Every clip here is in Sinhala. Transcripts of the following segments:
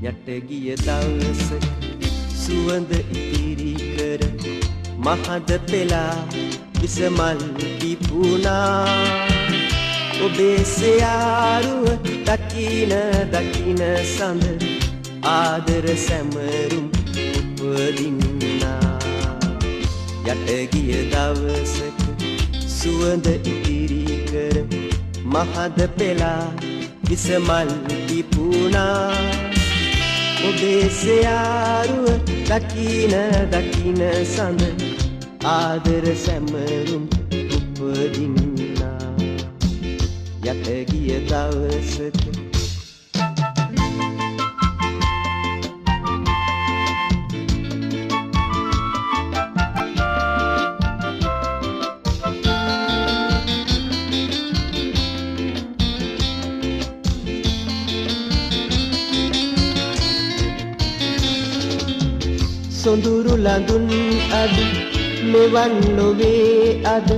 යට ගිය දවසක සුවඳ ඉතිරි කර මහද පෙලා විසමල් පිපුණා ඔබේ සයාරුව දකින දකින සඳ ආදර සැමරුම් උපදින්නා යට ගිය දවසක සුවඳ ඉතිරි කර මහද පෙලා විසමල් පිපුණා ඔබේ සයාරුව දකින දකින සඳ ආදර සැමරුම් උපදින්නා යට ගිය දවසක සොඳුරු ලඳුන් අද මෙවන් නොවේ අද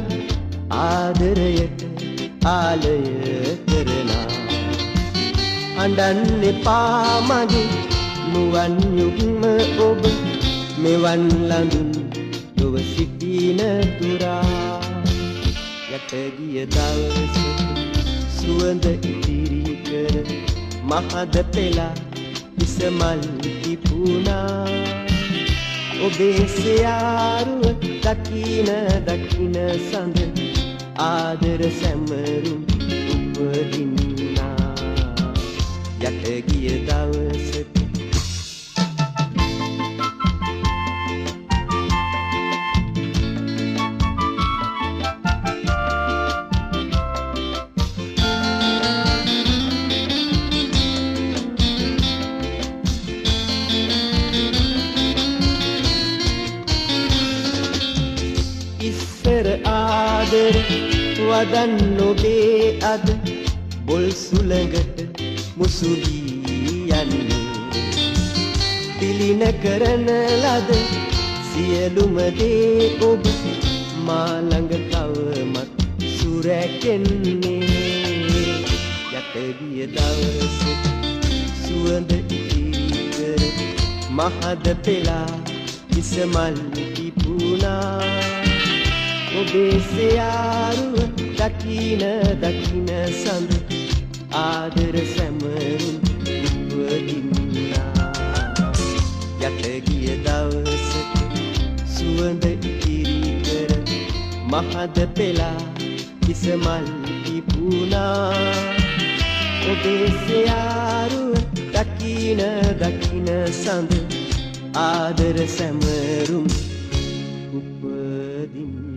ආදරයට ආලය කරනා අඬන්න එපා මගේ නුවන් යුග්ම ඔබ මෙවන් ලඳුන් ලොව සිටින තුරා යට ගිය දවසක සුවඳ ඉතිරි කර මහද පෙලා විසමල් පිපුණා ඔබේ සයාරුව දකින දකින සඳ ආදර සැමරුම් උපදින්නා යට ගිය දවසක ඉස්සර ආදර වදන් නොබේ අද බොල් සුළඟට මුසුවී යන්නේ පිළින කරන ලද සියලුම දේ ඔබ මා ළඟ තවමත් සුරැකෙන්නේ යට ගිය දවසක සුවඳ ඉතිරි කර මහද පෙලා විසමල් පිපුණා ඔබේ සයාරුව දකින දකින සඳ ආදර සැමරුම් උපදින්නා යට ගිය දවසක සුවඳ ඉතිරි කර මහද පෙලා විසමල් පිපුණා ඔබේ සයාරුව දකින දකින සඳ ආදර සැමරුම් උපදින්නා